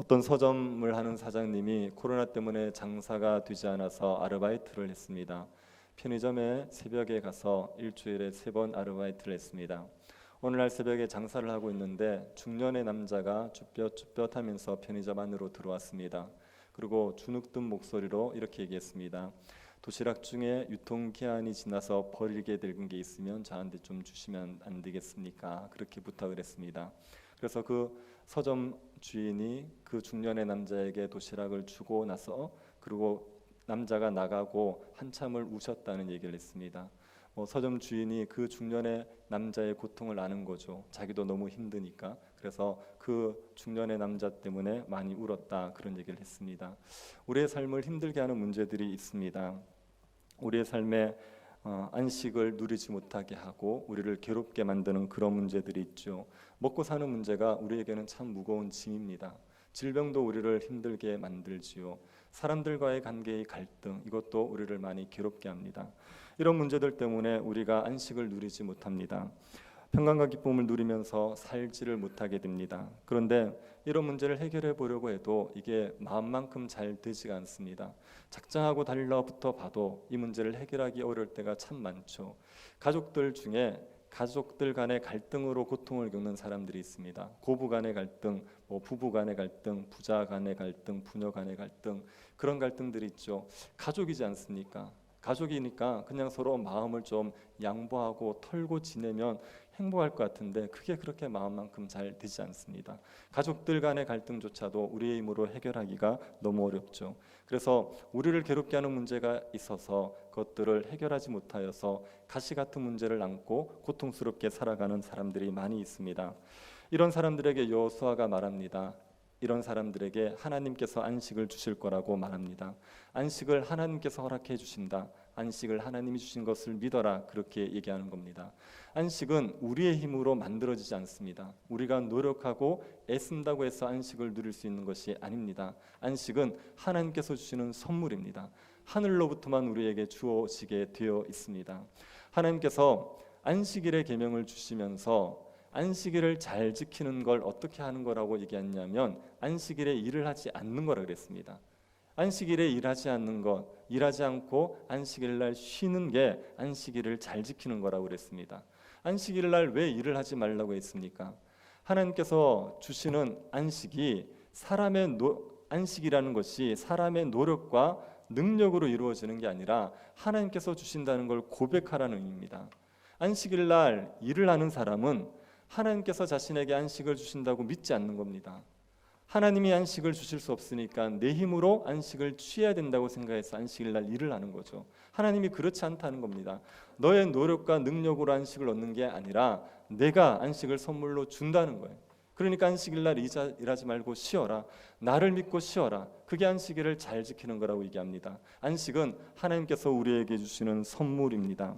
어떤 서점을 하는 사장님이 코로나 때문에 장사가 되지 않아서 아르바이트를 했습니다. 편의점에 새벽에 가서 일주일에 3번 아르바이트를 했습니다. 오늘날 새벽에 장사를 하고 있는데 중년의 남자가 쭈뼛쭈뼛하면서 편의점 안으로 들어왔습니다. 그리고 주눅든 목소리로 이렇게 얘기했습니다. 도시락 중에 유통기한이 지나서 버리게 된 게 있으면 저한테 좀 주시면 안 되겠습니까? 그렇게 부탁을 했습니다. 그래서 그 서점 주인이 그 중년의 남자에게 도시락을 주고 나서 그리고 남자가 나가고 한참을 우셨다는 얘기를 했습니다. 서점 주인이 그 중년의 남자의 고통을 아는 거죠. 자기도 너무 힘드니까. 그래서 그 중년의 남자 때문에 많이 울었다, 그런 얘기를 했습니다. 우리의 삶을 힘들게 하는 문제들이 있습니다. 우리의 삶에 안식을 누리지 못하게 하고 우리를 괴롭게 만드는 그런 문제들이 있죠. 먹고 사는 문제가 우리에게는 참 무거운 짐입니다. 질병도 우리를 힘들게 만들지요. 사람들과의 관계의 갈등, 이것도 우리를 많이 괴롭게 합니다. 이런 문제들 때문에 우리가 안식을 누리지 못합니다. 평강과 기쁨을 누리면서 살지를 못하게 됩니다. 그런데 이런 문제를 해결해 보려고 해도 이게 마음만큼 잘 되지가 않습니다. 작정하고 달라붙어 봐도 이 문제를 해결하기 어려울 때가 참 많죠. 가족들 중에 가족들 간의 갈등으로 고통을 겪는 사람들이 있습니다. 고부 간의 갈등, 부부 간의 갈등, 부자 간의 갈등, 부녀 간의 갈등, 그런 갈등들이 있죠. 가족이지 않습니까? 가족이니까 그냥 서로 마음을 좀 양보하고 털고 지내면 행복할 것 같은데 그게 그렇게 마음만큼 잘 되지 않습니다. 가족들 간의 갈등조차도 우리의 힘으로 해결하기가 너무 어렵죠. 그래서 우리를 괴롭게 하는 문제가 있어서 그것들을 해결하지 못하여서 가시 같은 문제를 안고 고통스럽게 살아가는 사람들이 많이 있습니다. 이런 사람들에게 여호수아가 말합니다. 이런 사람들에게 하나님께서 안식을 주실 거라고 말합니다. 안식을 하나님께서 허락해 주신다. 안식을 하나님이 주신 것을 믿어라. 그렇게 얘기하는 겁니다. 안식은 우리의 힘으로 만들어지지 않습니다. 우리가 노력하고 애쓴다고 해서 안식을 누릴 수 있는 것이 아닙니다. 안식은 하나님께서 주시는 선물입니다. 하늘로부터만 우리에게 주어지게 되어 있습니다. 하나님께서 안식일의 계명을 주시면서 안식일을 잘 지키는 걸 어떻게 하는 거라고 얘기했냐면 안식일에 일을 하지 않는 거라 그랬습니다. 안식일에 일하지 않는 것, 일하지 않고 안식일 날 쉬는 게 안식일을 잘 지키는 거라고 그랬습니다. 안식일 날 왜 일을 하지 말라고 했습니까? 하나님께서 주시는 안식이 안식이라는 것이 사람의 노력과 능력으로 이루어지는 게 아니라 하나님께서 주신다는 걸 고백하라는 의미입니다. 안식일 날 일을 하는 사람은 하나님께서 자신에게 안식을 주신다고 믿지 않는 겁니다. 하나님이 안식을 주실 수 없으니까 내 힘으로 안식을 취해야 된다고 생각해서 안식일 날 일을 하는 거죠. 하나님이 그렇지 않다는 겁니다. 너의 노력과 능력으로 안식을 얻는 게 아니라 내가 안식을 선물로 준다는 거예요. 그러니까 안식일 날 일하지 말고 쉬어라. 나를 믿고 쉬어라. 그게 안식일을 잘 지키는 거라고 얘기합니다. 안식은 하나님께서 우리에게 주시는 선물입니다.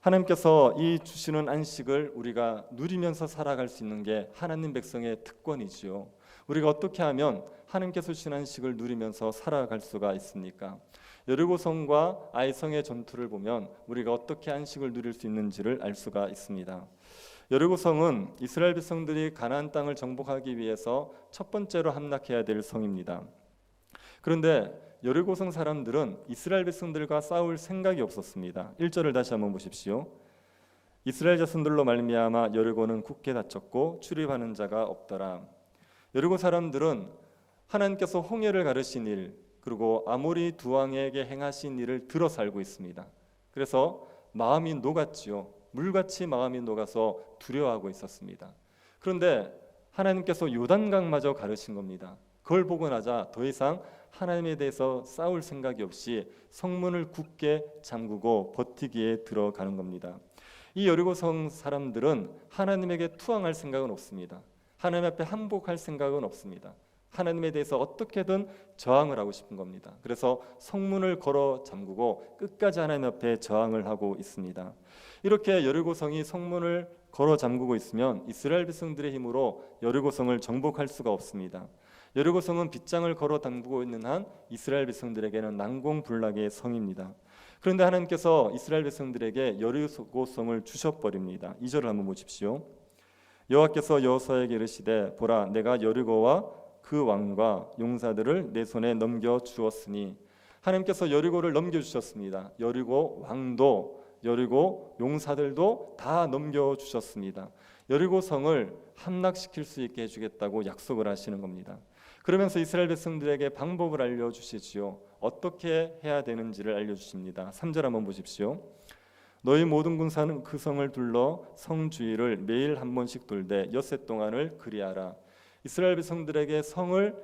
하나님께서 이 주시는 안식을 우리가 누리면서 살아갈 수 있는 게 하나님 백성의 특권이지요. 우리가 어떻게 하면 하나님께서 주신 안식을 누리면서 살아갈 수가 있습니까? 여리고성과 아이성의 전투를 보면 우리가 어떻게 안식을 누릴 수 있는지를 알 수가 있습니다. 여리고성은 이스라엘 백성들이 가나안 땅을 정복하기 위해서 첫 번째로 함락해야 될 성입니다. 그런데 여리고성 사람들은 이스라엘 백성들과 싸울 생각이 없었습니다. 1절을 다시 한번 보십시오. 이스라엘 자손들로 말미암아 여리고는 굳게 닫혔고 출입하는 자가 없더라. 여리고 사람들은 하나님께서 홍해를 가르신 일, 그리고 아모리 두 왕에게 행하신 일을 들어 살고 있습니다. 그래서 마음이 녹았지요. 물같이 마음이 녹아서 두려워하고 있었습니다. 그런데 하나님께서 요단강마저 가르신 겁니다. 그걸 보고 나자 더 이상 하나님에 대해서 싸울 생각이 없이 성문을 굳게 잠그고 버티기에 들어가는 겁니다. 이 여리고성 사람들은 하나님에게 투항할 생각은 없습니다. 하나님 앞에 항복할 생각은 없습니다. 하나님에 대해서 어떻게든 저항을 하고 싶은 겁니다. 그래서 성문을 걸어 잠그고 끝까지 하나님 앞에 저항을 하고 있습니다. 이렇게 여리고성이 성문을 걸어 잠그고 있으면 이스라엘 백성들의 힘으로 여리고성을 정복할 수가 없습니다. 여리고성은 빗장을 걸어 담그고 있는 한 이스라엘 백성들에게는 난공불락의 성입니다. 그런데 하나님께서 이스라엘 백성들에게 여리고성을 주셔버립니다. 2절을 한번 보십시오. 여호와께서 여호수아에게 이르시되 보라 내가 여리고와 그 왕과 용사들을 내 손에 넘겨 주었으니, 하나님께서 여리고를 넘겨주셨습니다. 여리고 왕도 여리고 용사들도 다 넘겨주셨습니다. 여리고 성을 함락시킬 수 있게 해주겠다고 약속을 하시는 겁니다. 그러면서 이스라엘 백성들에게 방법을 알려주시지요. 어떻게 해야 되는지를 알려주십니다. 3절 한번 보십시오. 너희 모든 군사는 그 성을 둘러 성 주위를 매일 한 번씩 돌되 엿새 동안을 그리하라. 이스라엘 백성들에게 성을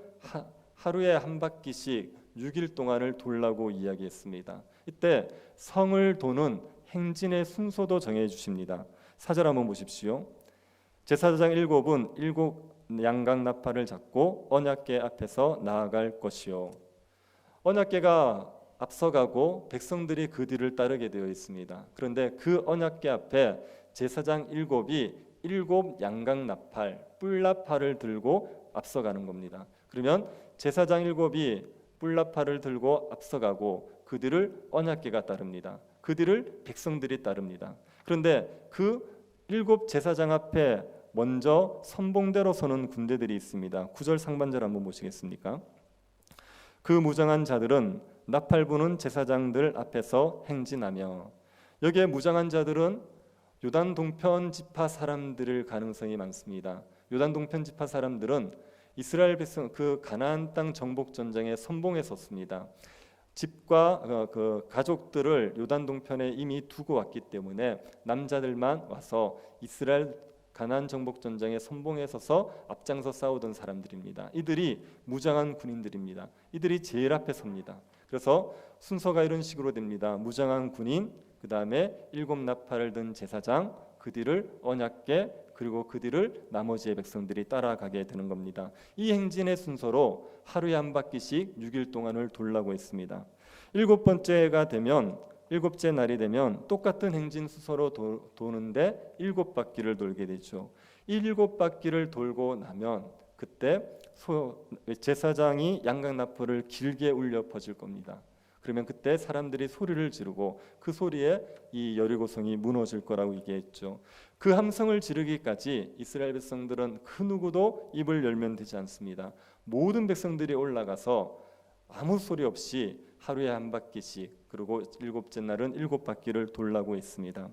하루에 한 바퀴씩 6일 동안을 돌라고 이야기했습니다. 이때 성을 도는 행진의 순서도 정해 주십니다. 4절 한번 보십시오. 제사장 7은 7 양각 나팔을 잡고 언약궤 앞에서 나아갈 것이요. 언약궤가 앞서가고 백성들이 그 뒤를 따르게 되어 있습니다. 그런데 그 언약궤 앞에 제사장 7이 7 양각 나팔, 뿔나팔을 들고 앞서가는 겁니다. 그러면 제사장 7이 뿔나팔을 들고 앞서가고 그 뒤를 언약궤가 따릅니다. 그 뒤를 백성들이 따릅니다. 그런데 그 7 제사장 앞에 먼저 선봉대로 서는 군대들이 있습니다. 9절 상반절 한번 보시겠습니까? 그 무장한 자들은 나팔 부는 제사장들 앞에서 행진하며, 여기에 무장한 자들은 요단 동편 지파 사람들일 가능성이 많습니다. 요단 동편 지파 사람들은 이스라엘 백성 그 가나안 땅 정복 전쟁에 선봉에 섰습니다. 집과 그 가족들을 요단 동편에 이미 두고 왔기 때문에 남자들만 와서 이스라엘 가나안 정복 전쟁에 선봉에 서서 앞장서 싸우던 사람들입니다. 이들이 무장한 군인들입니다. 이들이 제일 앞에 섭니다. 그래서 순서가 이런 식으로 됩니다. 무장한 군인, 그 다음에 7 나팔을 든 제사장, 그 뒤를 언약궤, 그리고 그 뒤를 나머지의 백성들이 따라가게 되는 겁니다. 이 행진의 순서로 하루에 한 바퀴씩 6일 동안을 돌라고 했습니다. 7번째가 되면, 7째 날이 되면 똑같은 행진 순서로 도는데 7바퀴를 돌게 되죠. 이 7바퀴를 돌고 나면 그때 제사장이 양각 나팔을 길게 울려 퍼질 겁니다. 그러면 그때 사람들이 소리를 지르고 그 소리에 이 여리고성이 무너질 거라고 얘기했죠. 그 함성을 지르기까지 이스라엘 백성들은 그 누구도 입을 열면 되지 않습니다. 모든 백성들이 올라가서 아무 소리 없이 하루에 한 바퀴씩, 그리고 7째 날은 7바퀴를 돌라고 했습니다.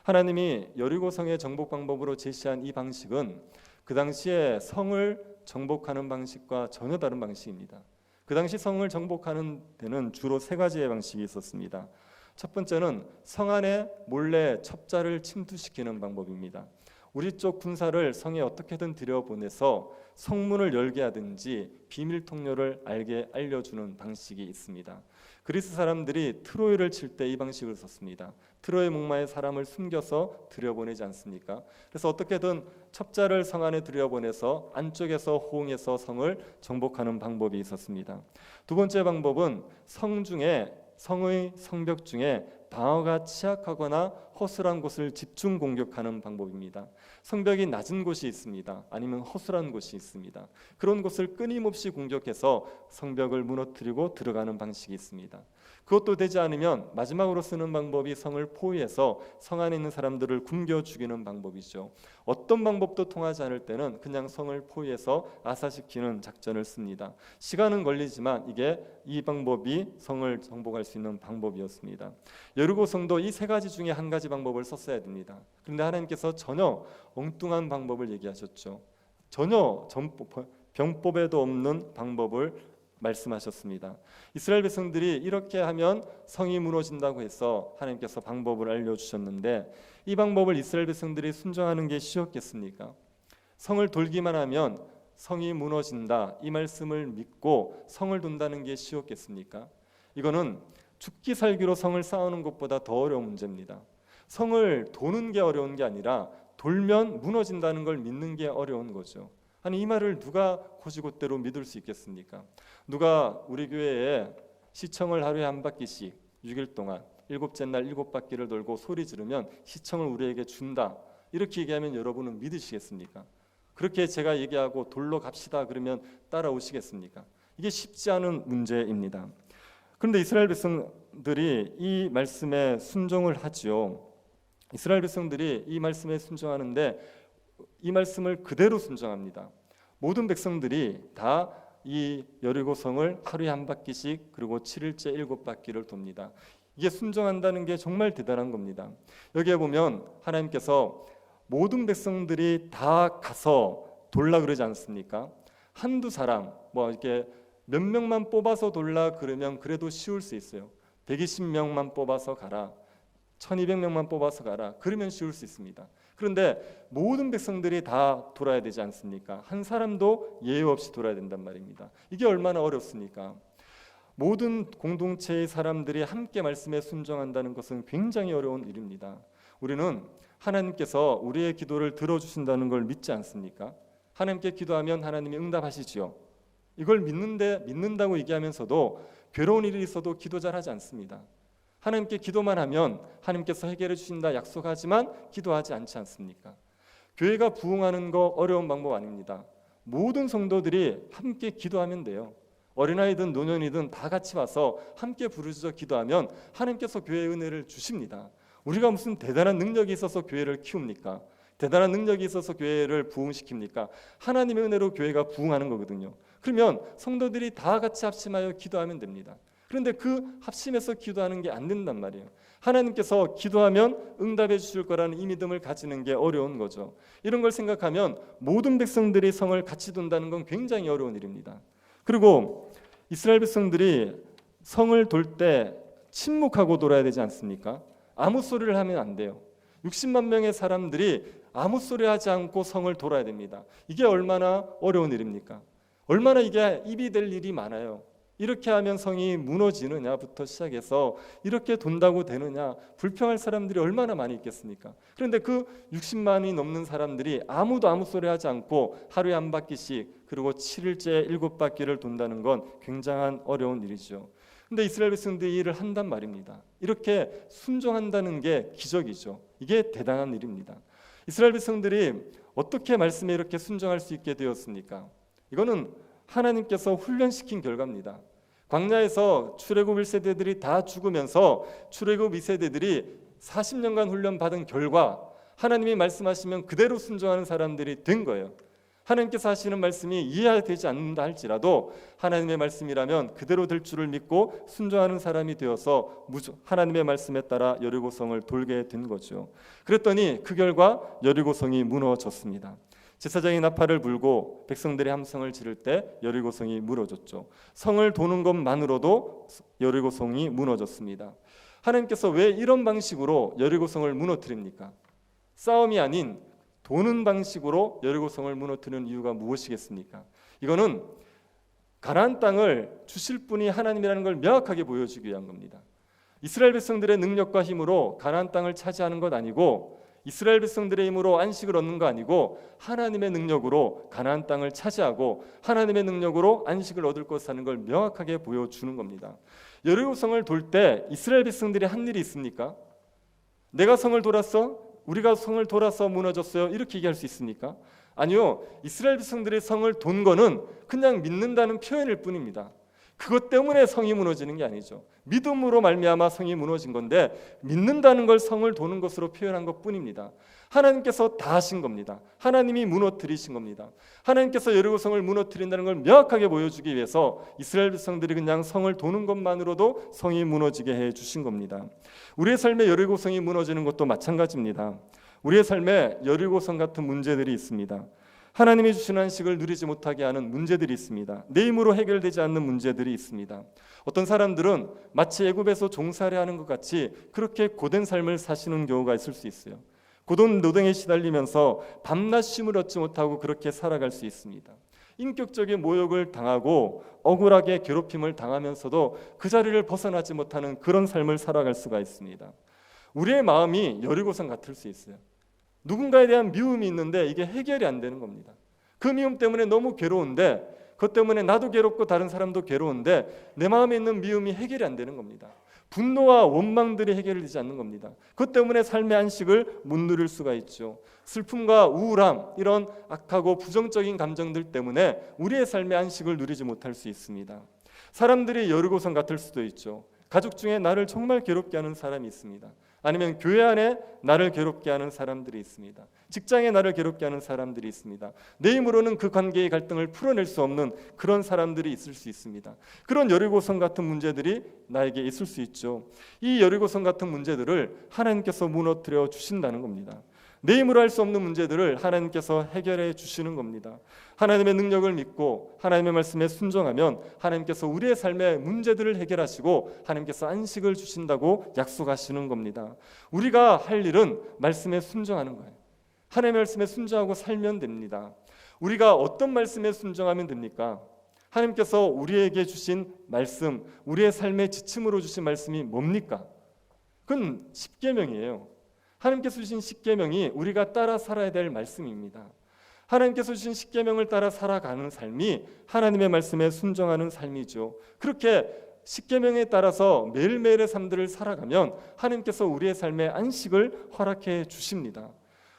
하나님이 여리고성의 정복 방법으로 제시한 이 방식은 그 당시에 성을 정복하는 방식과 전혀 다른 방식입니다. 그 당시 성을 정복하는 데는 주로 3가지의 방식이 있었습니다. 첫 번째는 성 안에 몰래 첩자를 침투시키는 방법입니다. 우리 쪽 군사를 성에 어떻게든 들여보내서 성문을 열게 하든지 비밀 통로를 알려주는 방식이 있습니다. 그리스 사람들이 트로이를 칠 때 이 방식을 썼습니다. 트로이 목마에 사람을 숨겨서 들여보내지 않습니까? 그래서 어떻게든 첩자를 성 안에 들여보내서 안쪽에서 호응해서 성을 정복하는 방법이 있었습니다. 두 번째 방법은 성의 성벽 중에 방어가 취약하거나 허술한 곳을 집중 공격하는 방법입니다. 성벽이 낮은 곳이 있습니다. 아니면 허술한 곳이 있습니다. 그런 곳을 끊임없이 공격해서 성벽을 무너뜨리고 들어가는 방식이 있습니다. 그것도 되지 않으면 마지막으로 쓰는 방법이 성을 포위해서 성 안에 있는 사람들을 굶겨 죽이는 방법이죠. 어떤 방법도 통하지 않을 때는 그냥 성을 포위해서 아사시키는 작전을 씁니다. 시간은 걸리지만 이 방법이 성을 정복할 수 있는 방법이었습니다. 여리고성도 이 3가지 중에 한 가지 방법을 썼어야 됩니다. 그런데 하나님께서 전혀 엉뚱한 방법을 얘기하셨죠. 전혀 병법에도 없는 방법을 말씀하셨습니다. 이스라엘 백성들이 이렇게 하면 성이 무너진다고 해서 하나님께서 방법을 알려주셨는데, 이 방법을 이스라엘 백성들이 순종하는 게 쉬웠겠습니까? 성을 돌기만 하면 성이 무너진다, 이 말씀을 믿고 성을 돈다는 게 쉬웠겠습니까? 이거는 죽기 살기로 성을 쌓는 것보다 더 어려운 문제입니다. 성을 도는 게 어려운 게 아니라 돌면 무너진다는 걸 믿는 게 어려운 거죠. 아니, 이 말을 누가 곧이곧대로 믿을 수 있겠습니까? 누가 우리 교회에 시청을 하루에 한 바퀴씩 6일 동안 7째 날 7바퀴를 돌고 소리 지르면 시청을 우리에게 준다, 이렇게 얘기하면 여러분은 믿으시겠습니까? 그렇게 제가 얘기하고 돌로 갑시다 그러면 따라오시겠습니까? 이게 쉽지 않은 문제입니다. 그런데 이스라엘 백성들이 이 말씀에 순종을 하지요. 이스라엘 백성들이 이 말씀에 순종하는데 이 말씀을 그대로 순종합니다. 모든 백성들이 다 이 여리고성을 하루에 한 바퀴씩 그리고 7일째 7바퀴를 돕니다. 이게 순종한다는 게 정말 대단한 겁니다. 여기에 보면 하나님께서 모든 백성들이 다 가서 돌라 그러지 않습니까? 한두 사람 뭐 이렇게 몇 명만 뽑아서 돌라 그러면 그래도 쉬울 수 있어요. 120명만 뽑아서 가라, 1200명만 뽑아서 가라, 그러면 쉬울 수 있습니다. 그런데 모든 백성들이 다 돌아야 되지 않습니까? 한 사람도 예외 없이 돌아야 된단 말입니다. 이게 얼마나 어렵습니까? 모든 공동체의 사람들이 함께 말씀에 순종한다는 것은 굉장히 어려운 일입니다. 우리는 하나님께서 우리의 기도를 들어주신다는 걸 믿지 않습니까? 하나님께 기도하면 하나님이 응답하시지요. 이걸 믿는다고 얘기하면서도 괴로운 일이 있어도 기도 잘 하지 않습니다. 하나님께 기도만 하면 하나님께서 해결해 주신다 약속하지만 기도하지 않지 않습니까? 교회가 부흥하는 거 어려운 방법 아닙니다. 모든 성도들이 함께 기도하면 돼요. 어린아이든 노년이든 다 같이 와서 함께 부르짖어 기도하면 하나님께서 교회의 은혜를 주십니다. 우리가 무슨 대단한 능력이 있어서 교회를 키웁니까? 대단한 능력이 있어서 교회를 부흥시킵니까? 하나님의 은혜로 교회가 부흥하는 거거든요. 그러면 성도들이 다 같이 합심하여 기도하면 됩니다. 그런데 그 합심해서 기도하는 게 안 된단 말이에요. 하나님께서 기도하면 응답해 주실 거라는 이 믿음을 가지는 게 어려운 거죠. 이런 걸 생각하면 모든 백성들이 성을 같이 돈다는 건 굉장히 어려운 일입니다. 그리고 이스라엘 백성들이 성을 돌 때 침묵하고 돌아야 되지 않습니까? 아무 소리를 하면 안 돼요. 60만 명의 사람들이 아무 소리 하지 않고 성을 돌아야 됩니다. 이게 얼마나 어려운 일입니까? 얼마나 이게 입이 될 일이 많아요. 이렇게 하면 성이 무너지느냐부터 시작해서 이렇게 돈다고 되느냐, 불평할 사람들이 얼마나 많이 있겠습니까? 그런데 그 60만이 넘는 사람들이 아무도 아무 소리 하지 않고 하루에 한 바퀴씩 그리고 7일째 7바퀴를 돈다는 건 굉장한 어려운 일이죠. 근데 이스라엘 백성들이 이 일을 한단 말입니다. 이렇게 순종한다는 게 기적이죠. 이게 대단한 일입니다. 이스라엘 백성들이 어떻게 말씀에 이렇게 순종할 수 있게 되었습니까? 이거는 하나님께서 훈련시킨 결과입니다. 광야에서 출애굽 1세대들이 다 죽으면서 출애굽 2세대들이 40년간 훈련 받은 결과 하나님이 말씀하시면 그대로 순종하는 사람들이 된 거예요. 하나님께서 하시는 말씀이 이해되지 않는다 할지라도 하나님의 말씀이라면 그대로 될 줄을 믿고 순종하는 사람이 되어서 하나님의 말씀에 따라 여리고성을 돌게 된 거죠. 그랬더니 그 결과 여리고성이 무너졌습니다. 제사장이 나팔을 불고 백성들이 함성을 지를 때 여리고성이 무너졌죠. 성을 도는 것만으로도 여리고성이 무너졌습니다. 하나님께서 왜 이런 방식으로 여리고성을 무너뜨립니까? 싸움이 아닌 도는 방식으로 여리고성을 무너뜨리는 이유가 무엇이겠습니까? 이거는 가나안 땅을 주실 분이 하나님이라는 걸 명확하게 보여주기 위한 겁니다. 이스라엘 백성들의 능력과 힘으로 가나안 땅을 차지하는 것 아니고 이스라엘 백성들의 힘으로 안식을 얻는 거 아니고 하나님의 능력으로 가나안 땅을 차지하고 하나님의 능력으로 안식을 얻을 것을 하는 걸 명확하게 보여주는 겁니다. 여리고성을 돌 때 이스라엘 백성들이 한 일이 있습니까? 내가 성을 돌았어? 우리가 성을 돌아서 무너졌어요. 이렇게 얘기할 수 있습니까? 아니요. 이스라엘 백성들이 성을 돈 거는 그냥 믿는다는 표현일 뿐입니다. 그것 때문에 성이 무너지는 게 아니죠. 믿음으로 말미암아 성이 무너진 건데 믿는다는 걸 성을 도는 것으로 표현한 것뿐입니다. 하나님께서 다 하신 겁니다. 하나님이 무너뜨리신 겁니다. 하나님께서 여리고성을 무너뜨린다는 걸 명확하게 보여주기 위해서 이스라엘 백성들이 그냥 성을 도는 것만으로도 성이 무너지게 해주신 겁니다. 우리의 삶에 여리고성이 무너지는 것도 마찬가지입니다. 우리의 삶에 여리고성 같은 문제들이 있습니다. 하나님이 주신 안식을 누리지 못하게 하는 문제들이 있습니다. 내 힘으로 해결되지 않는 문제들이 있습니다. 어떤 사람들은 마치 애굽에서 종살이 하는 것 같이 그렇게 고된 삶을 사시는 경우가 있을 수 있어요. 고돈 노동에 시달리면서 밤낮 쉼을 얻지 못하고 그렇게 살아갈 수 있습니다. 인격적인 모욕을 당하고 억울하게 괴롭힘을 당하면서도 그 자리를 벗어나지 못하는 그런 삶을 살아갈 수가 있습니다. 우리의 마음이 여리고성 같을 수 있어요. 누군가에 대한 미움이 있는데 이게 해결이 안 되는 겁니다. 그 미움 때문에 너무 괴로운데 그것 때문에 나도 괴롭고 다른 사람도 괴로운데 내 마음에 있는 미움이 해결이 안 되는 겁니다. 분노와 원망들이 해결되지 않는 겁니다. 그것 때문에 삶의 안식을 못 누릴 수가 있죠. 슬픔과 우울함, 이런 악하고 부정적인 감정들 때문에 우리의 삶의 안식을 누리지 못할 수 있습니다. 사람들이 여리고성 같을 수도 있죠. 가족 중에 나를 정말 괴롭게 하는 사람이 있습니다. 아니면 교회 안에 나를 괴롭게 하는 사람들이 있습니다. 직장에 나를 괴롭게 하는 사람들이 있습니다. 내 힘으로는 그 관계의 갈등을 풀어낼 수 없는 그런 사람들이 있을 수 있습니다. 그런 여리고성 같은 문제들이 나에게 있을 수 있죠. 이 여리고성 같은 문제들을 하나님께서 무너뜨려 주신다는 겁니다. 내 힘으로 할 수 없는 문제들을 하나님께서 해결해 주시는 겁니다. 하나님의 능력을 믿고 하나님의 말씀에 순종하면 하나님께서 우리의 삶의 문제들을 해결하시고 하나님께서 안식을 주신다고 약속하시는 겁니다. 우리가 할 일은 말씀에 순종하는 거예요. 하나님의 말씀에 순종하고 살면 됩니다. 우리가 어떤 말씀에 순종하면 됩니까? 하나님께서 우리에게 주신 말씀, 우리의 삶의 지침으로 주신 말씀이 뭡니까? 그건 십계명이에요. 하나님께서 주신 십계명이 우리가 따라 살아야 될 말씀입니다. 하나님께서 주신 십계명을 따라 살아가는 삶이 하나님의 말씀에 순종하는 삶이죠. 그렇게 십계명에 따라서 매일매일의 삶들을 살아가면 하나님께서 우리의 삶에 안식을 허락해 주십니다.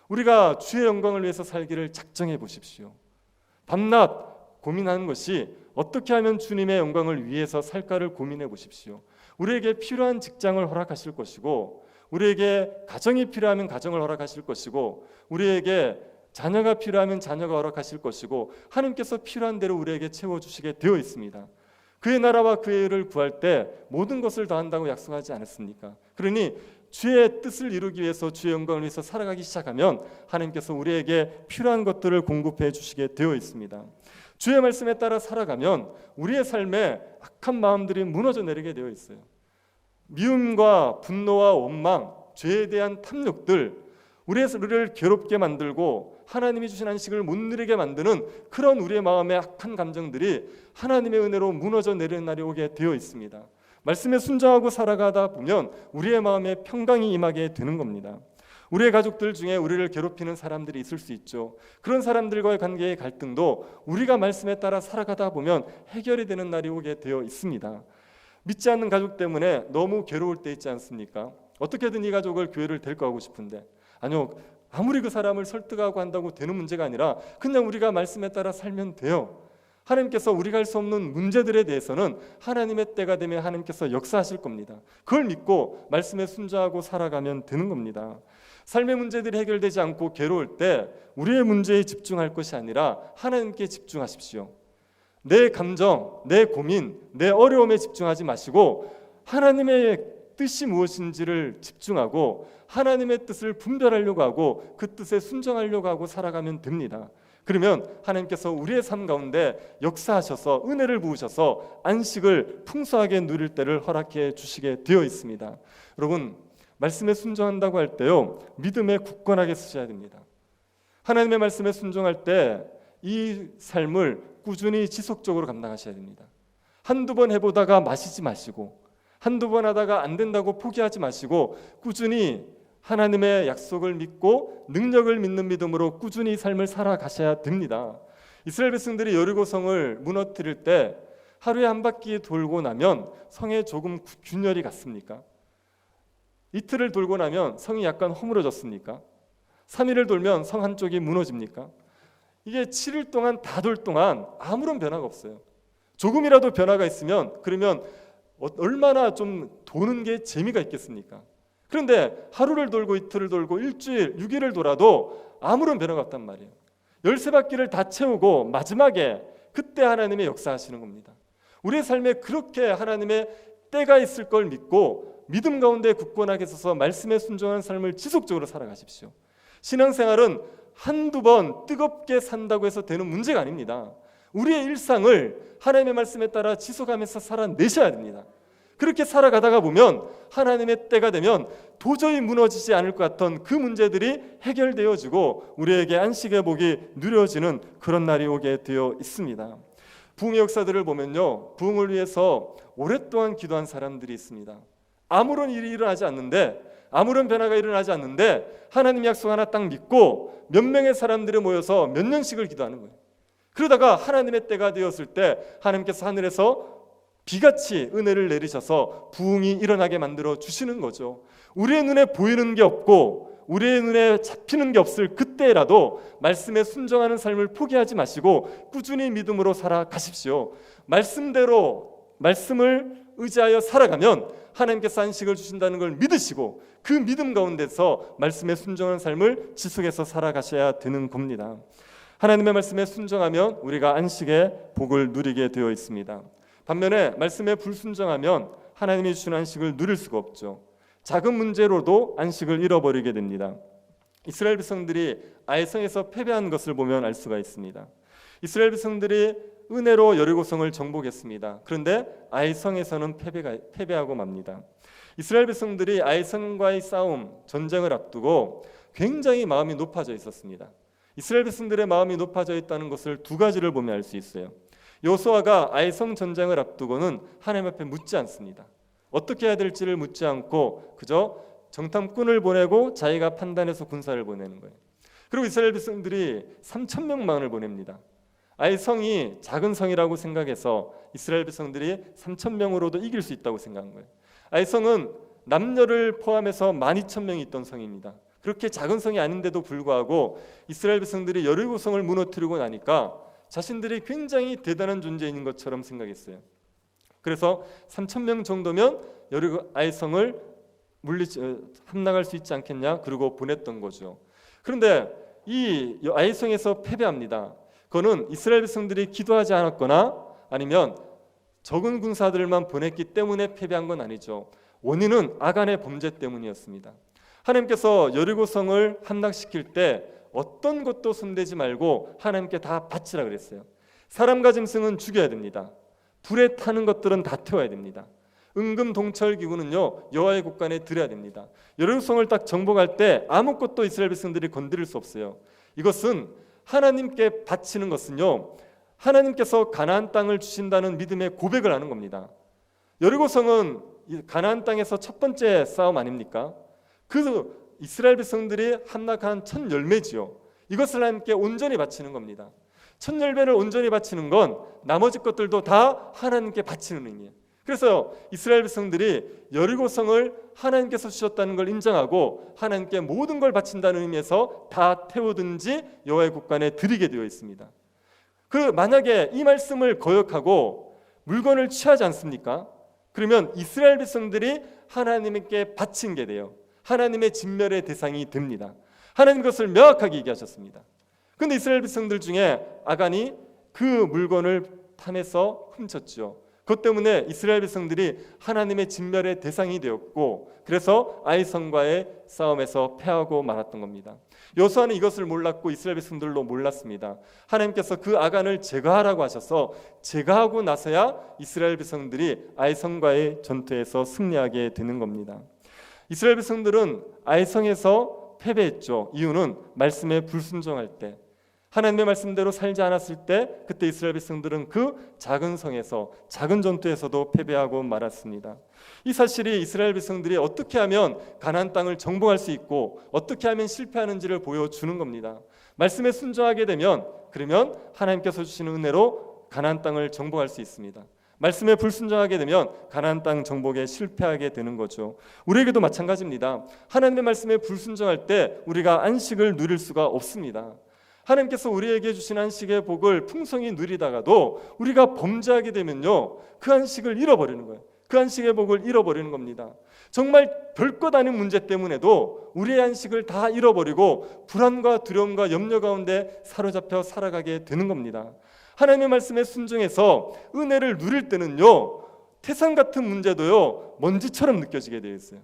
우리가 주의 영광을 위해서 살기를 작정해 보십시오. 밤낮 고민하는 것이 어떻게 하면 주님의 영광을 위해서 살까를 고민해 보십시오. 우리에게 필요한 직장을 허락하실 것이고, 우리에게 가정이 필요하면 가정을 허락하실 것이고, 우리에게 자녀가 필요하면 자녀가 허락하실 것이고, 하나님께서 필요한 대로 우리에게 채워주시게 되어 있습니다. 그의 나라와 그의 의를 구할 때 모든 것을 더한다고 약속하지 않았습니까? 그러니 주의 뜻을 이루기 위해서 주의 영광을 위해서 살아가기 시작하면 하나님께서 우리에게 필요한 것들을 공급해 주시게 되어 있습니다. 주의 말씀에 따라 살아가면 우리의 삶에 악한 마음들이 무너져 내리게 되어 있어요. 미움과 분노와 원망, 죄에 대한 탐욕들, 우리를 괴롭게 만들고 하나님이 주신 안식을 못 누리게 만드는 그런 우리의 마음의 악한 감정들이 하나님의 은혜로 무너져 내리는 날이 오게 되어 있습니다. 말씀에 순종하고 살아가다 보면 우리의 마음에 평강이 임하게 되는 겁니다. 우리의 가족들 중에 우리를 괴롭히는 사람들이 있을 수 있죠. 그런 사람들과의 관계의 갈등도 우리가 말씀에 따라 살아가다 보면 해결이 되는 날이 오게 되어 있습니다. 믿지 않는 가족 때문에 너무 괴로울 때 있지 않습니까? 어떻게든 이 가족을 교회를 데리고 가고 싶은데, 아니요, 아무리 그 사람을 설득하고 한다고 되는 문제가 아니라 그냥 우리가 말씀에 따라 살면 돼요. 하나님께서 우리가 할 수 없는 문제들에 대해서는 하나님의 때가 되면 하나님께서 역사하실 겁니다. 그걸 믿고 말씀에 순종하고 살아가면 되는 겁니다. 삶의 문제들이 해결되지 않고 괴로울 때 우리의 문제에 집중할 것이 아니라 하나님께 집중하십시오. 내 감정, 내 고민, 내 어려움에 집중하지 마시고 하나님의 뜻이 무엇인지를 집중하고 하나님의 뜻을 분별하려고 하고 그 뜻에 순종하려고 하고 살아가면 됩니다. 그러면 하나님께서 우리의 삶 가운데 역사하셔서 은혜를 부으셔서 안식을 풍성하게 누릴 때를 허락해 주시게 되어 있습니다. 여러분, 말씀에 순종한다고 할 때요, 믿음에 굳건하게 쓰셔야 됩니다. 하나님의 말씀에 순종할 때 이 삶을 꾸준히 지속적으로 감당하셔야 됩니다. 한두 번 해보다가 마시지 마시고, 한두 번 하다가 안 된다고 포기하지 마시고 꾸준히 하나님의 약속을 믿고 능력을 믿는 믿음으로 꾸준히 삶을 살아가셔야 됩니다. 이스라엘 백성들이 여리고성을 무너뜨릴 때 하루에 한 바퀴 돌고 나면 성에 조금 균열이 갔습니까? 이틀을 돌고 나면 성이 약간 허물어졌습니까? 3일을 돌면 성 한쪽이 무너집니까? 이게 7일 동안 다 돌 동안 아무런 변화가 없어요. 조금이라도 변화가 있으면 그러면 얼마나 좀 도는 게 재미가 있겠습니까? 그런데 하루를 돌고 이틀을 돌고 일주일, 6일을 돌아도 아무런 변화가 없단 말이에요. 13바퀴를 다 채우고 마지막에 그때 하나님의 역사하시는 겁니다. 우리의 삶에 그렇게 하나님의 때가 있을 걸 믿고 믿음 가운데 굳건하게 서서 말씀에 순종하는 삶을 지속적으로 살아가십시오. 신앙생활은 한두 번 뜨겁게 산다고 해서 되는 문제가 아닙니다. 우리의 일상을 하나님의 말씀에 따라 지속하면서 살아내셔야 됩니다. 그렇게 살아가다가 보면 하나님의 때가 되면 도저히 무너지지 않을 것 같던 그 문제들이 해결되어지고 우리에게 안식의 복이 누려지는 그런 날이 오게 되어 있습니다. 부흥의 역사들을 보면요, 부흥을 위해서 오랫동안 기도한 사람들이 있습니다. 아무런 일이 일어나지 않는데, 아무런 변화가 일어나지 않는데 하나님 약속 하나 딱 믿고 몇 명의 사람들이 모여서 몇 년씩을 기도하는 거예요. 그러다가 하나님의 때가 되었을 때 하나님께서 하늘에서 비같이 은혜를 내리셔서 부흥이 일어나게 만들어 주시는 거죠. 우리의 눈에 보이는 게 없고 우리의 눈에 잡히는 게 없을 그때라도 말씀에 순종하는 삶을 포기하지 마시고 꾸준히 믿음으로 살아가십시오. 말씀대로 말씀을 의지하여 살아가면 하나님께서 안식을 주신다는 걸 믿으시고 그 믿음 가운데서 말씀에 순종하는 삶을 지속해서 살아가셔야 되는 겁니다. 하나님의 말씀에 순종하면 우리가 안식의 복을 누리게 되어 있습니다. 반면에 말씀에 불순종하면 하나님이 주신 안식을 누릴 수가 없죠. 작은 문제로도 안식을 잃어버리게 됩니다. 이스라엘 백성들이 아이성에서 패배한 것을 보면 알 수가 있습니다. 이스라엘 백성들이 은혜로 여리고성을 정복했습니다. 그런데 아이성에서는 패배하고 맙니다. 이스라엘 백성들이 아이성과의 싸움, 전쟁을 앞두고 굉장히 마음이 높아져 있었습니다. 이스라엘 백성들의 마음이 높아져 있다는 것을 두 가지를 보면 알 수 있어요. 여호수아가 아이성 전쟁을 앞두고는 하나님 앞에 묻지 않습니다. 어떻게 해야 될지를 묻지 않고 그저 정탐꾼을 보내고 자기가 판단해서 군사를 보내는 거예요. 그리고 이스라엘 백성들이 3,000명만을 보냅니다. 아이성이 작은 성이라고 생각해서 이스라엘 백성들이 3,000명으로도 이길 수 있다고 생각한 거예요. 아이성은 남녀를 포함해서 12,000명이 있던 성입니다. 그렇게 작은 성이 아닌데도 불구하고 이스라엘 백성들이 여리고성을 무너뜨리고 나니까 자신들이 굉장히 대단한 존재인 것처럼 생각했어요. 그래서 3,000명 정도면 여리고 아이성을 함락할 수 있지 않겠냐, 그리고 보냈던 거죠. 그런데 이 아이성에서 패배합니다. 그거는 이스라엘 백성들이 기도하지 않았거나 아니면 적은 군사들만 보냈기 때문에 패배한 건 아니죠. 원인은 아간의 범죄 때문이었습니다. 하나님께서 여리고성을 함락시킬 때 어떤 것도 손대지 말고 하나님께 다 바치라 그랬어요. 사람과 짐승은 죽여야 됩니다. 불에 타는 것들은 다 태워야 됩니다. 은금 동철 기구는요 여호와의 곳간에 드려야 됩니다. 여리고성을 딱 정복할 때 아무것도 이스라엘 백성들이 건드릴 수 없어요. 이것은 하나님께 바치는 것은요 하나님께서 가나안 땅을 주신다는 믿음의 고백을 하는 겁니다. 여리고성은 가나안 땅에서 첫 번째 싸움 아닙니까? 그 이스라엘 백성들이 함락한 첫 열매지요. 이것을 하나님께 온전히 바치는 겁니다. 첫 열매를 온전히 바치는 건 나머지 것들도 다 하나님께 바치는 의미예요. 그래서 이스라엘 백성들이 여리고성을 하나님께서 주셨다는 걸 인정하고 하나님께 모든 걸 바친다는 의미에서 다 태우든지 여호와의 곳간에 드리게 되어 있습니다. 만약에 이 말씀을 거역하고 물건을 취하지 않습니까? 그러면 이스라엘 백성들이 하나님께 바친 게 돼요. 하나님의 진멸의 대상이 됩니다. 하나님 그것을 명확하게 얘기하셨습니다. 그런데 이스라엘 백성들 중에 아간이 그 물건을 탐해서 훔쳤죠. 그것 때문에 이스라엘 백성들이 하나님의 진멸의 대상이 되었고 그래서 아이성과의 싸움에서 패하고 말았던 겁니다. 여호수아는 이것을 몰랐고 이스라엘 백성들도 몰랐습니다. 하나님께서 그 아간을 제거하라고 하셔서 제거하고 나서야 이스라엘 백성들이 아이성과의 전투에서 승리하게 되는 겁니다. 이스라엘 백성들은 아이성에서 패배했죠. 이유는 말씀에 불순종할 때, 하나님의 말씀대로 살지 않았을 때 그때 이스라엘 백성들은 그 작은 성에서 작은 전투에서도 패배하고 말았습니다. 이 사실이 이스라엘 백성들이 어떻게 하면 가나안 땅을 정복할 수 있고 어떻게 하면 실패하는지를 보여주는 겁니다. 말씀에 순종하게 되면 그러면 하나님께서 주시는 은혜로 가나안 땅을 정복할 수 있습니다. 말씀에 불순종하게 되면 가나안 땅 정복에 실패하게 되는 거죠. 우리에게도 마찬가지입니다. 하나님의 말씀에 불순종할 때 우리가 안식을 누릴 수가 없습니다. 하나님께서 우리에게 주신 안식의 복을 풍성히 누리다가도 우리가 범죄하게 되면요 그 안식을 잃어버리는 거예요. 그 안식의 복을 잃어버리는 겁니다. 정말 별것 아닌 문제 때문에도 우리의 안식을 다 잃어버리고 불안과 두려움과 염려 가운데 사로잡혀 살아가게 되는 겁니다. 하나님의 말씀에 순종해서 은혜를 누릴 때는요 태산 같은 문제도요 먼지처럼 느껴지게 되어 있어요.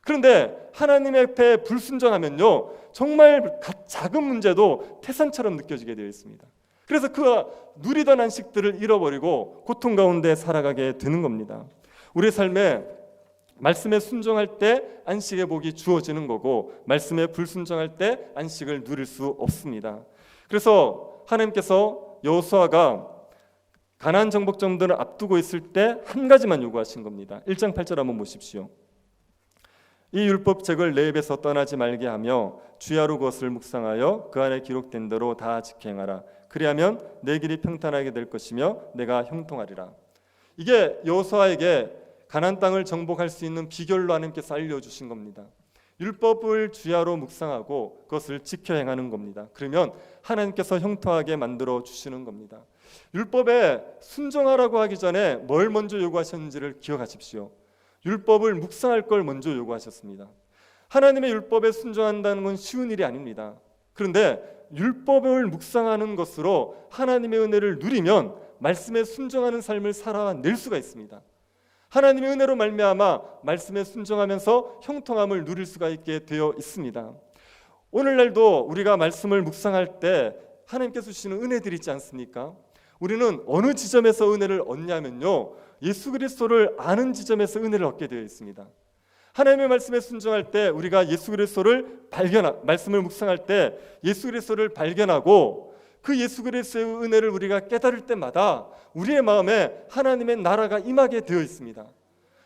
그런데 하나님의 앞에 불순종하면요 정말 작은 문제도 태산처럼 느껴지게 되어 있습니다. 그래서 그 누리던 안식들을 잃어버리고 고통 가운데 살아가게 되는 겁니다. 우리의 삶에 말씀에 순종할 때 안식의 복이 주어지는 거고 말씀에 불순종할 때 안식을 누릴 수 없습니다. 그래서 하나님께서 여호수아가 가나안 정복 전쟁을 앞두고 있을 때 한 가지만 요구하신 겁니다. 1장 8절 한번 보십시오. 이 율법책을 내 입에서 떠나지 말게 하며 주야로 그것을 묵상하여 그 안에 기록된 대로 다 지켜행하라. 그리하면 내 길이 평탄하게 될 것이며 내가 형통하리라. 이게 여호수아에게 가나안 땅을 정복할 수 있는 비결로 하나님께서 알려주신 겁니다. 율법을 주야로 묵상하고 그것을 지켜 행하는 겁니다. 그러면 하나님께서 형통하게 만들어 주시는 겁니다. 율법에 순종하라고 하기 전에 뭘 먼저 요구하셨는지를 기억하십시오. 율법을 묵상할 걸 먼저 요구하셨습니다. 하나님의 율법에 순종한다는 건 쉬운 일이 아닙니다. 그런데 율법을 묵상하는 것으로 하나님의 은혜를 누리면 말씀에 순종하는 삶을 살아낼 수가 있습니다. 하나님의 은혜로 말미암아 말씀에 순종하면서 형통함을 누릴 수가 있게 되어 있습니다. 오늘날도 우리가 말씀을 묵상할 때 하나님께서 주시는 은혜들이 있지 않습니까? 우리는 어느 지점에서 은혜를 얻냐면요, 예수 그리스도를 아는 지점에서 은혜를 얻게 되어 있습니다. 하나님의 말씀에 순종할 때 우리가 예수 그리스도를 말씀을 묵상할 때 예수 그리스도를 발견하고 그 예수 그리스도의 은혜를 우리가 깨달을 때마다 우리의 마음에 하나님의 나라가 임하게 되어 있습니다.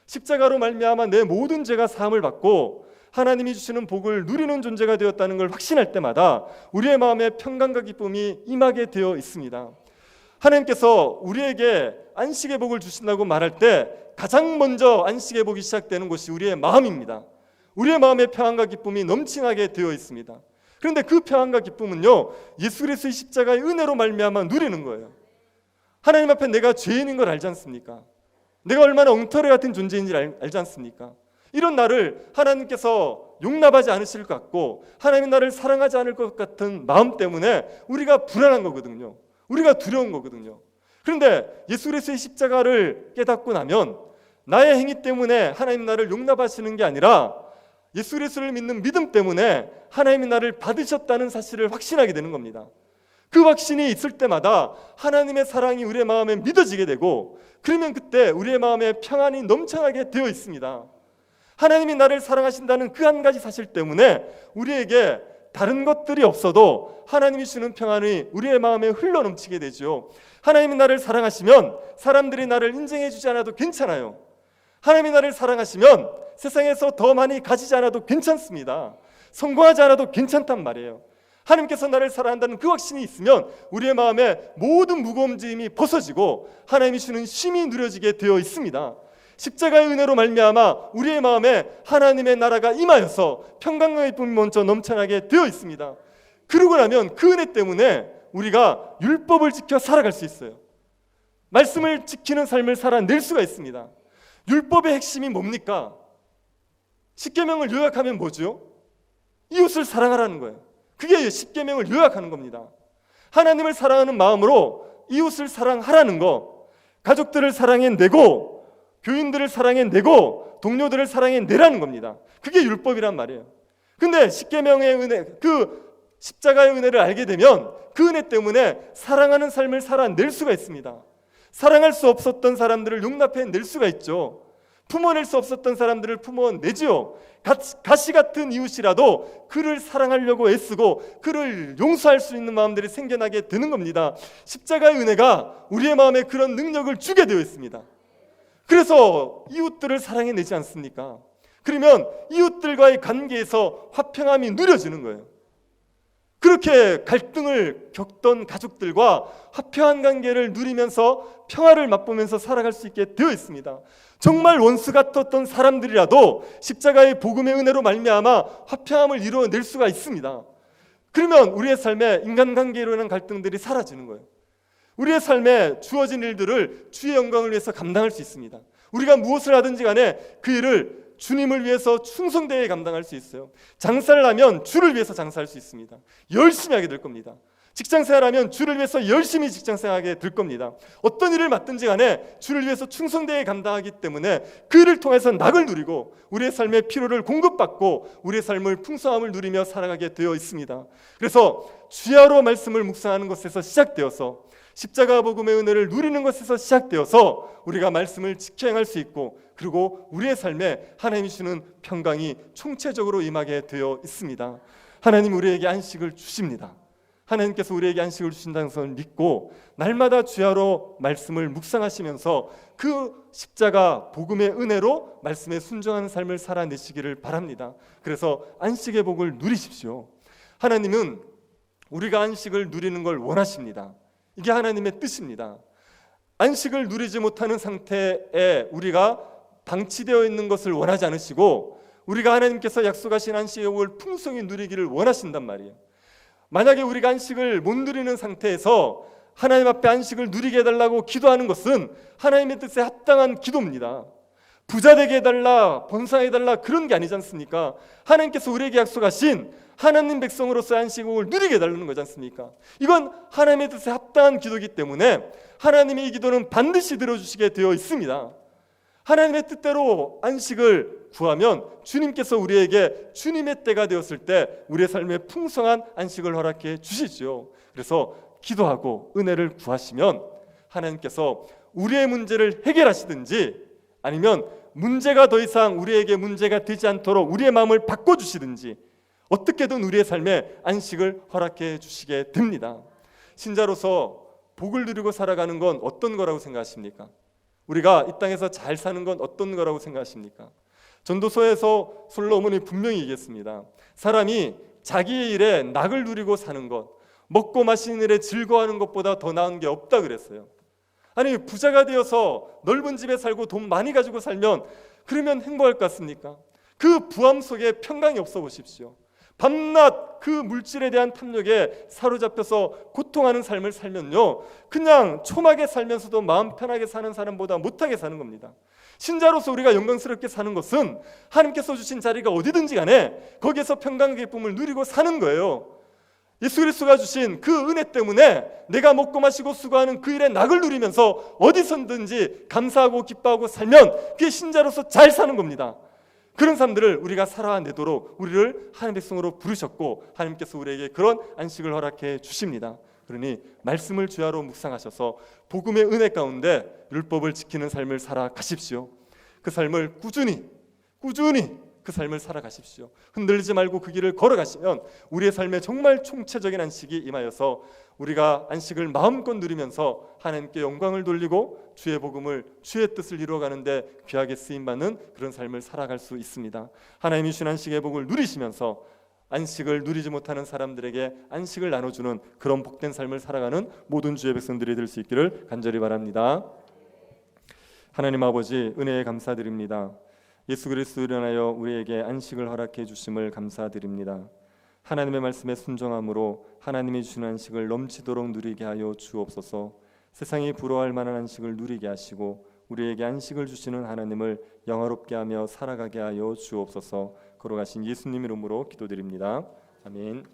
십자가로 말미암아 내 모든 죄가 사함을 받고 하나님이 주시는 복을 누리는 존재가 되었다는 걸 확신할 때마다 우리의 마음에 평강과 기쁨이 임하게 되어 있습니다. 하나님께서 우리에게 안식의 복을 주신다고 말할 때 가장 먼저 안식의 복이 시작되는 곳이 우리의 마음입니다. 우리의 마음에 평안과 기쁨이 넘치게 되어 있습니다. 그런데 그 평안과 기쁨은요, 예수 그리스도의 십자가의 은혜로 말미암아 누리는 거예요. 하나님 앞에 내가 죄인인 걸 알지 않습니까? 내가 얼마나 엉터리 같은 존재인지 알지 않습니까? 이런 나를 하나님께서 용납하지 않으실 것 같고 하나님이 나를 사랑하지 않을 것 같은 마음 때문에 우리가 불안한 거거든요. 우리가 두려운 거거든요. 그런데 예수 그리스도의 십자가를 깨닫고 나면 나의 행위 때문에 하나님 나를 용납하시는 게 아니라 예수 그리스도를 믿는 믿음 때문에 하나님이 나를 받으셨다는 사실을 확신하게 되는 겁니다. 그 확신이 있을 때마다 하나님의 사랑이 우리의 마음에 믿어지게 되고, 그러면 그때 우리의 마음에 평안이 넘쳐나게 되어 있습니다. 하나님이 나를 사랑하신다는 그 한 가지 사실 때문에 우리에게 다른 것들이 없어도 하나님이 주는 평안이 우리의 마음에 흘러넘치게 되죠. 하나님이 나를 사랑하시면 사람들이 나를 인정해 주지 않아도 괜찮아요. 하나님이 나를 사랑하시면 세상에서 더 많이 가지지 않아도 괜찮습니다. 성공하지 않아도 괜찮단 말이에요. 하나님께서 나를 사랑한다는 그 확신이 있으면 우리의 마음에 모든 무거운 짐이 벗어지고 하나님이 주는 쉼이 누려지게 되어 있습니다. 십자가의 은혜로 말미암아 우리의 마음에 하나님의 나라가 임하여서 평강과 기쁨이 먼저 넘쳐나게 되어 있습니다. 그러고 나면 그 은혜 때문에 우리가 율법을 지켜 살아갈 수 있어요. 말씀을 지키는 삶을 살아낼 수가 있습니다. 율법의 핵심이 뭡니까? 십계명을 요약하면 뭐죠? 이웃을 사랑하라는 거예요. 그게 십계명을 요약하는 겁니다. 하나님을 사랑하는 마음으로 이웃을 사랑하라는 거, 가족들을 사랑해내고 교인들을 사랑해내고 동료들을 사랑해내라는 겁니다. 그게 율법이란 말이에요. 근데 십계명의 은혜, 그 십자가의 은혜를 알게 되면 그 은혜 때문에 사랑하는 삶을 살아낼 수가 있습니다. 사랑할 수 없었던 사람들을 용납해낼 수가 있죠. 품어낼 수 없었던 사람들을 품어내지요. 가시 같은 이웃이라도 그를 사랑하려고 애쓰고 그를 용서할 수 있는 마음들이 생겨나게 되는 겁니다. 십자가의 은혜가 우리의 마음에 그런 능력을 주게 되어 있습니다. 그래서 이웃들을 사랑해내지 않습니까? 그러면 이웃들과의 관계에서 화평함이 누려지는 거예요. 그렇게 갈등을 겪던 가족들과 화평한 관계를 누리면서 평화를 맛보면서 살아갈 수 있게 되어 있습니다. 정말 원수 같았던 사람들이라도 십자가의 복음의 은혜로 말미암아 화평함을 이루어낼 수가 있습니다. 그러면 우리의 삶에 인간관계로 인한 갈등들이 사라지는 거예요. 우리의 삶에 주어진 일들을 주의 영광을 위해서 감당할 수 있습니다. 우리가 무엇을 하든지 간에 그 일을 주님을 위해서 충성되게 감당할 수 있어요. 장사를 하면 주를 위해서 장사할 수 있습니다. 열심히 하게 될 겁니다. 직장생활하면 주를 위해서 열심히 직장생활하게 될 겁니다. 어떤 일을 맡든지 간에 주를 위해서 충성되게 감당하기 때문에 그 일을 통해서 낙을 누리고 우리의 삶의 필요를 공급받고 우리의 삶을 풍성함을 누리며 살아가게 되어 있습니다. 그래서 주야로 말씀을 묵상하는 것에서 시작되어서 십자가 복음의 은혜를 누리는 것에서 시작되어서 우리가 말씀을 지켜 행할 수 있고, 그리고 우리의 삶에 하나님이 주는 평강이 총체적으로 임하게 되어 있습니다. 하나님 우리에게 안식을 주십니다. 하나님께서 우리에게 안식을 주신다는 것을 믿고 날마다 주야로 말씀을 묵상하시면서 그 십자가 복음의 은혜로 말씀에 순종하는 삶을 살아내시기를 바랍니다. 그래서 안식의 복을 누리십시오. 하나님은 우리가 안식을 누리는 걸 원하십니다. 이게 하나님의 뜻입니다. 안식을 누리지 못하는 상태에 우리가 방치되어 있는 것을 원하지 않으시고 우리가 하나님께서 약속하신 안식의 복을 풍성히 누리기를 원하신단 말이에요. 만약에 우리가 안식을 못 누리는 상태에서 하나님 앞에 안식을 누리게 해달라고 기도하는 것은 하나님의 뜻에 합당한 기도입니다. 부자 되게 해달라, 번성하게 해달라 그런 게 아니지 않습니까? 하나님께서 우리에게 약속하신 하나님 백성으로서의 안식을 누리게 해달라는 거지 않습니까? 이건 하나님의 뜻에 합당한 기도이기 때문에 하나님이 이 기도는 반드시 들어주시게 되어 있습니다. 하나님의 뜻대로 안식을 구하면 주님께서 우리에게 주님의 때가 되었을 때 우리의 삶에 풍성한 안식을 허락해 주시죠. 그래서 기도하고 은혜를 구하시면 하나님께서 우리의 문제를 해결하시든지 아니면 문제가 더 이상 우리에게 문제가 되지 않도록 우리의 마음을 바꿔주시든지 어떻게든 우리의 삶에 안식을 허락해 주시게 됩니다. 신자로서 복을 누리고 살아가는 건 어떤 거라고 생각하십니까? 우리가 이 땅에서 잘 사는 건 어떤 거라고 생각하십니까? 전도서에서 솔로몬이 분명히 얘기했습니다. 사람이 자기의 일에 낙을 누리고 사는 것, 먹고 마시는 일에 즐거워하는 것보다 더 나은 게 없다 그랬어요. 아니 부자가 되어서 넓은 집에 살고 돈 많이 가지고 살면 그러면 행복할 것 같습니까? 그 부함 속에 평강이 없어 보십시오. 밤낮 그 물질에 대한 탐욕에 사로잡혀서 고통하는 삶을 살면요 그냥 초막에 살면서도 마음 편하게 사는 사람보다 못하게 사는 겁니다. 신자로서 우리가 영광스럽게 사는 것은 하나님께서 주신 자리가 어디든지 간에 거기에서 평강의 기쁨을 누리고 사는 거예요. 예수 그리스도가 주신 그 은혜 때문에 내가 먹고 마시고 수고하는 그 일에 낙을 누리면서 어디선든지 감사하고 기뻐하고 살면 그게 신자로서 잘 사는 겁니다. 그런 사람들을 우리가 살아내도록 우리를 하나님의 백성으로 부르셨고 하나님께서 우리에게 그런 안식을 허락해 주십니다. 그러니 말씀을 주야로 묵상하셔서 복음의 은혜 가운데 율법을 지키는 삶을 살아가십시오. 그 삶을 꾸준히 그 삶을 살아가십시오. 흔들리지 말고 그 길을 걸어가시면 우리의 삶에 정말 총체적인 안식이 임하여서 우리가 안식을 마음껏 누리면서 하나님께 영광을 돌리고 주의 복음을 주의 뜻을 이루어가는데 귀하게 쓰임받는 그런 삶을 살아갈 수 있습니다. 하나님이 주신 안식의 복을 누리시면서 안식을 누리지 못하는 사람들에게 안식을 나눠주는 그런 복된 삶을 살아가는 모든 주의 백성들이 될 수 있기를 간절히 바랍니다. 하나님 아버지 은혜에 감사드립니다. 예수 그리스도로 인하여 우리에게 안식을 허락해 주심을 감사드립니다. 하나님의 말씀에 순종함으로 하나님이 주시는 안식을 넘치도록 누리게 하여 주옵소서. 세상이 부러워할 만한 안식을 누리게 하시고 우리에게 안식을 주시는 하나님을 영화롭게 하며 살아가게 하여 주옵소서. 걸어가신 예수님 이름으로 기도드립니다. 아멘.